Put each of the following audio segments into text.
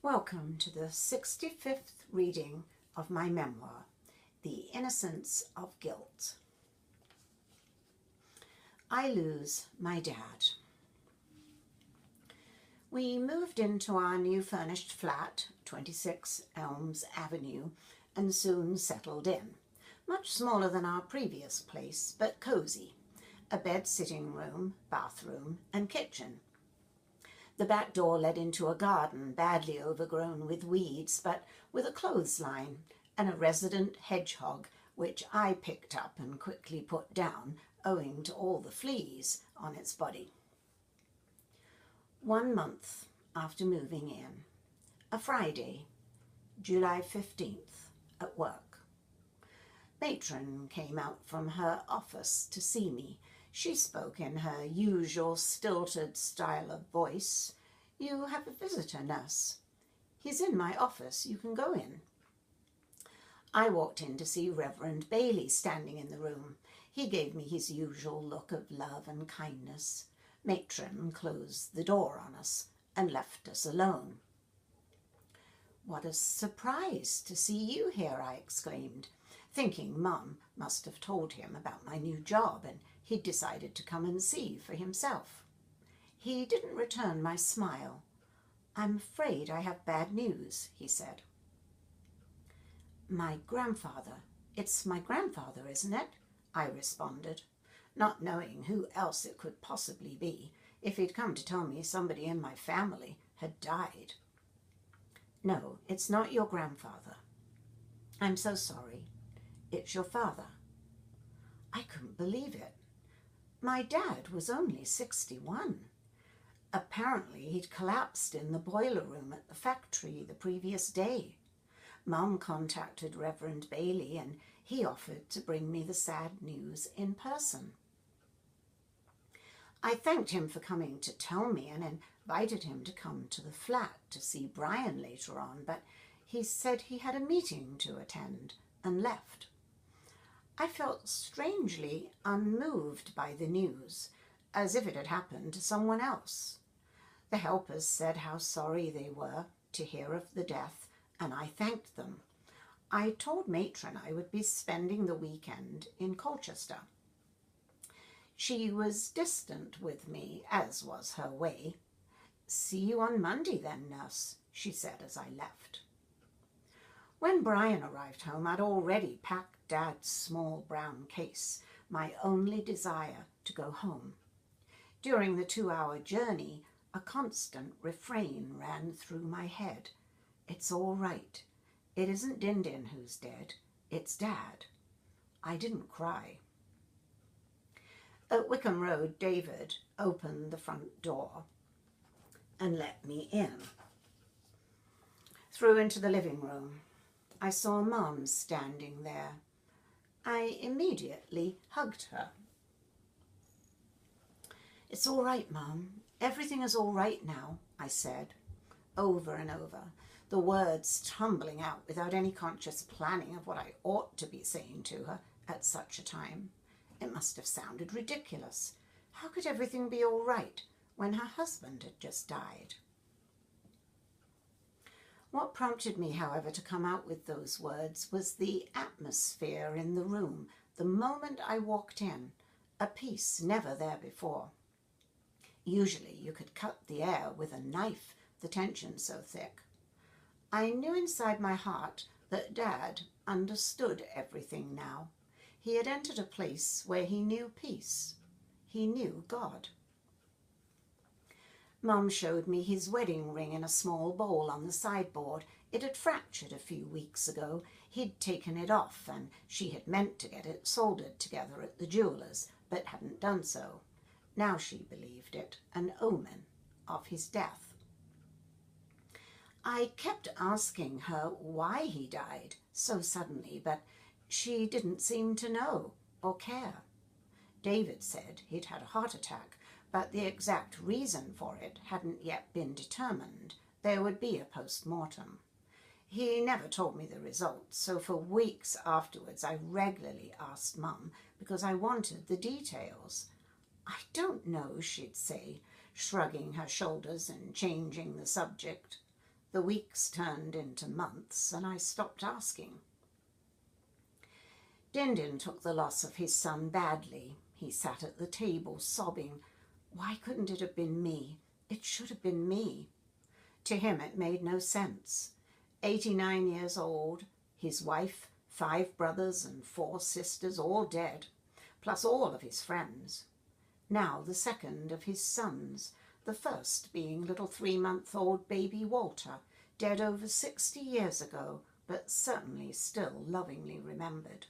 Welcome to the 65th reading of my memoir, The Innocence of Guilt. I lose my dad. We moved into our new furnished flat, 26 Elms Avenue, and soon settled in. Much smaller than our previous place, but cozy. A bed sitting room, bathroom, and kitchen. The back door led into a garden badly overgrown with weeds, but with a clothesline and a resident hedgehog, which I picked up and quickly put down, owing to all the fleas on its body. 1 month after moving in, a Friday, July 15th, at work. Matron came out from her office to see me. She spoke in her usual stilted style of voice. "You have a visitor, nurse. He's in my office. You can go in." I walked in to see Reverend Bailey standing in the room. He gave me his usual look of love and kindness. Matron closed the door on us and left us alone. "What a surprise to see you here," I exclaimed, thinking Mum must have told him about my new job and he'd decided to come and see for himself. He didn't return my smile. "I'm afraid I have bad news," he said. "My grandfather. It's my grandfather, isn't it?" I responded, not knowing who else it could possibly be if he'd come to tell me somebody in my family had died. "No, it's not your grandfather." "I'm so sorry. It's your father." I couldn't believe it. My dad was only 61. Apparently he'd collapsed in the boiler room at the factory the previous day. Mum contacted Reverend Bailey and he offered to bring me the sad news in person. I thanked him for coming to tell me and invited him to come to the flat to see Brian later on, but he said he had a meeting to attend and left. I felt strangely unmoved by the news, as if it had happened to someone else. The helpers said how sorry they were to hear of the death, and I thanked them. I told Matron I would be spending the weekend in Colchester. She was distant with me, as was her way. "See you on Monday then, nurse," she said as I left. When Brian arrived home, I'd already packed Dad's small brown case, my only desire to go home. During the 2-hour journey, a constant refrain ran through my head. "It's all right. It isn't Din who's dead. It's Dad." I didn't cry. At Wickham Road, David opened the front door and let me in. Through into the living room. I saw Mum standing there. I immediately hugged her. "It's all right, Mum. Everything is all right now," I said, over and over, the words tumbling out without any conscious planning of what I ought to be saying to her at such a time. It must have sounded ridiculous. How could everything be all right when her husband had just died? What prompted me, however, to come out with those words was the atmosphere in the room the moment I walked in, a peace never there before. Usually you could cut the air with a knife, the tension so thick. I knew inside my heart that Dad understood everything now. He had entered a place where he knew peace. He knew God. Mum showed me his wedding ring in a small bowl on the sideboard. It had fractured a few weeks ago. He'd taken it off and she had meant to get it soldered together at the jeweller's, but hadn't done so. Now she believed it an omen of his death. I kept asking her why he died so suddenly, but she didn't seem to know or care. David said he'd had a heart attack, but the exact reason for it hadn't yet been determined. There would be a post-mortem. He never told me the results, so for weeks afterwards I regularly asked Mum because I wanted the details. "I don't know," she'd say, shrugging her shoulders and changing the subject. The weeks turned into months, and I stopped asking. Din took the loss of his son badly. He sat at the table sobbing. Why couldn't it have been me? It should have been me. To him it made no sense. 89 years old, his wife, 5 brothers and 4 sisters, all dead, plus all of his friends. Now the second of his sons, the first being little 3-month-old baby Walter, dead over 60 years ago, but certainly still lovingly remembered.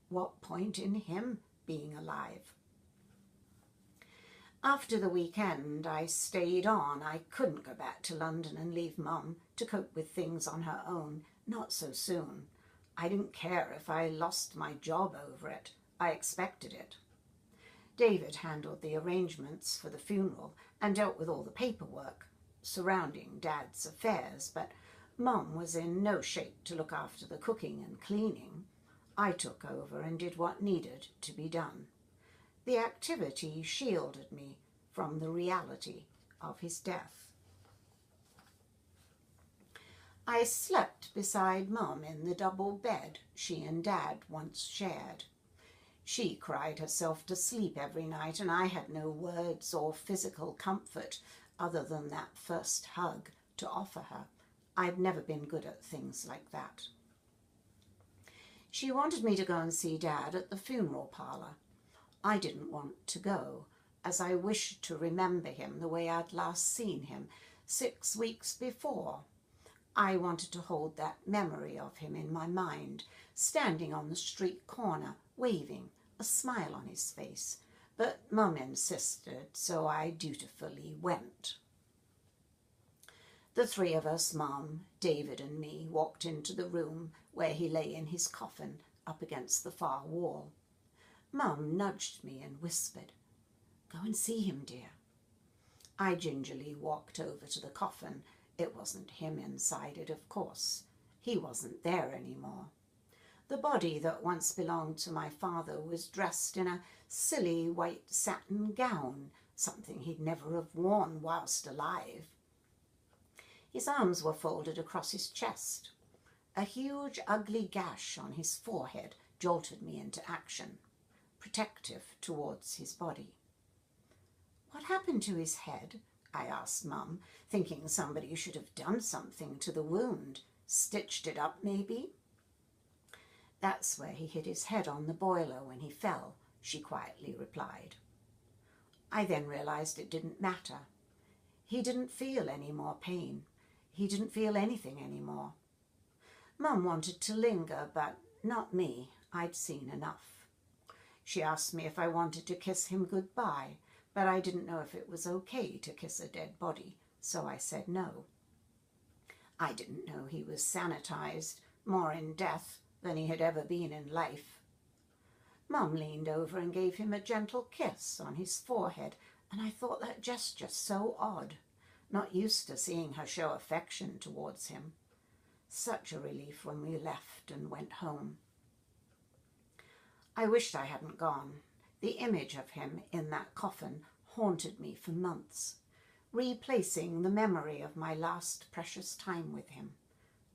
What point in him being alive? After the weekend, I stayed on. I couldn't go back to London and leave Mum to cope with things on her own, not so soon. I didn't care if I lost my job over it. I expected it. David handled the arrangements for the funeral and dealt with all the paperwork surrounding Dad's affairs, but Mum was in no shape to look after the cooking and cleaning. I took over and did what needed to be done. The activity shielded me from the reality of his death. I slept beside Mum in the double bed she and Dad once shared. She cried herself to sleep every night, and I had no words or physical comfort other than that first hug to offer her. I'd never been good at things like that. She wanted me to go and see Dad at the funeral parlour. I didn't want to go, as I wished to remember him the way I'd last seen him 6 weeks before. I wanted to hold that memory of him in my mind, standing on the street corner, waving, a smile on his face. But Mum insisted, so I dutifully went. The 3 of us, Mum, David and me, walked into the room where he lay in his coffin up against the far wall. Mum nudged me and whispered, "Go and see him, dear." I gingerly walked over to the coffin. It wasn't him inside it, of course. He wasn't there anymore. The body that once belonged to my father was dressed in a silly white satin gown, something he'd never have worn whilst alive. His arms were folded across his chest. A huge, ugly gash on his forehead jolted me into action, protective towards his body. "What happened to his head?" I asked Mum, thinking somebody should have done something to the wound. Stitched it up, maybe? "That's where he hit his head on the boiler when he fell," she quietly replied. I then realized it didn't matter. He didn't feel any more pain. He didn't feel anything anymore. Mum wanted to linger, but not me. I'd seen enough. She asked me if I wanted to kiss him goodbye, but I didn't know if it was okay to kiss a dead body, so I said no. I didn't know he was sanitized, more in death than he had ever been in life. Mum leaned over and gave him a gentle kiss on his forehead, and I thought that gesture so odd, not used to seeing her show affection towards him. Such a relief when we left and went home. I wished I hadn't gone. The image of him in that coffin haunted me for months, replacing the memory of my last precious time with him,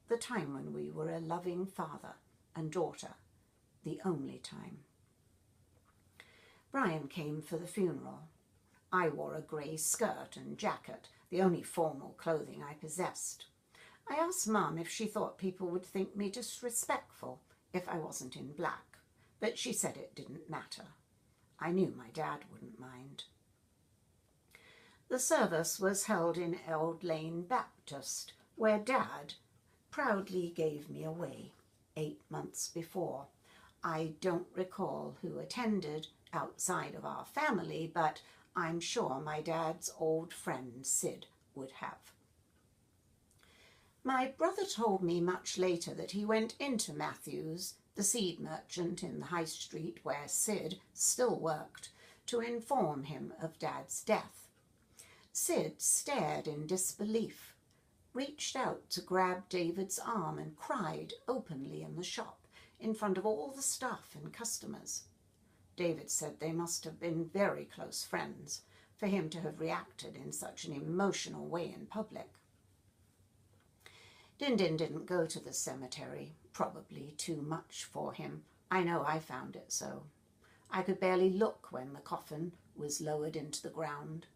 the time when we were a loving father and daughter, the only time. Brian came for the funeral. I wore a grey skirt and jacket, the only formal clothing I possessed. I asked Mum if she thought people would think me disrespectful if I wasn't in black, but she said it didn't matter. I knew my dad wouldn't mind. The service was held in Eld Lane Baptist, where Dad proudly gave me away 8 months before. I don't recall who attended outside of our family, but I'm sure my dad's old friend Sid would have. My brother told me much later that he went into Matthew's, the seed merchant in the High Street where Sid still worked, to inform him of Dad's death. Sid stared in disbelief, reached out to grab David's arm and cried openly in the shop in front of all the staff and customers. David said they must have been very close friends for him to have reacted in such an emotional way in public. Din Din didn't go to the cemetery, probably too much for him. I know I found it so. I could barely look when the coffin was lowered into the ground.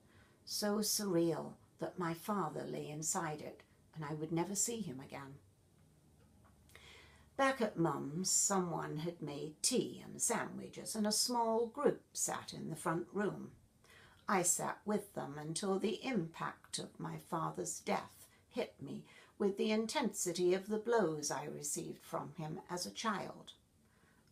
So surreal that my father lay inside it and I would never see him again. Back at Mum's, someone had made tea and sandwiches and a small group sat in the front room. I sat with them until the impact of my father's death hit me with the intensity of the blows I received from him as a child.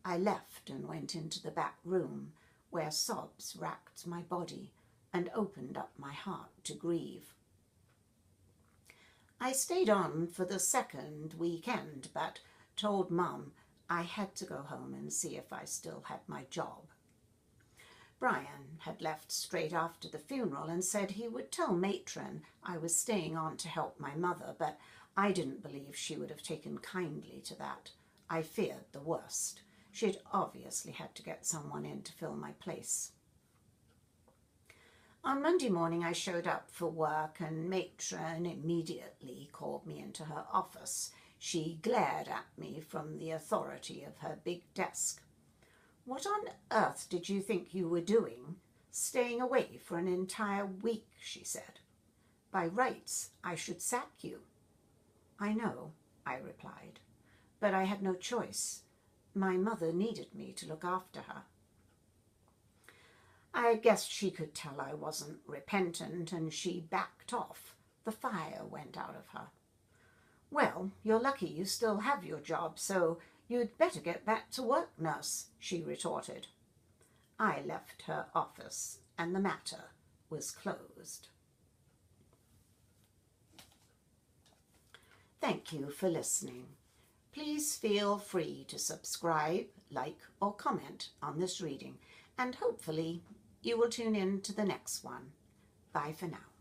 I left and went into the back room, where sobs racked my body and opened up my heart to grieve. I stayed on for the second weekend, but told Mum I had to go home and see if I still had my job. Brian had left straight after the funeral and said he would tell Matron I was staying on to help my mother, but I didn't believe she would have taken kindly to that. I feared the worst. She'd obviously had to get someone in to fill my place. On Monday morning I showed up for work and Matron immediately called me into her office. She glared at me from the authority of her big desk. "What on earth did you think you were doing, staying away for an entire week?" she said. "By rights, I should sack you." "I know," I replied, "but I had no choice. My mother needed me to look after her." I guess she could tell I wasn't repentant and she backed off. The fire went out of her. "Well, you're lucky you still have your job, so you'd better get back to work, nurse," she retorted. I left her office and the matter was closed. Thank you for listening. Please feel free to subscribe, like, or comment on this reading, and hopefully you will tune in to the next one. Bye for now.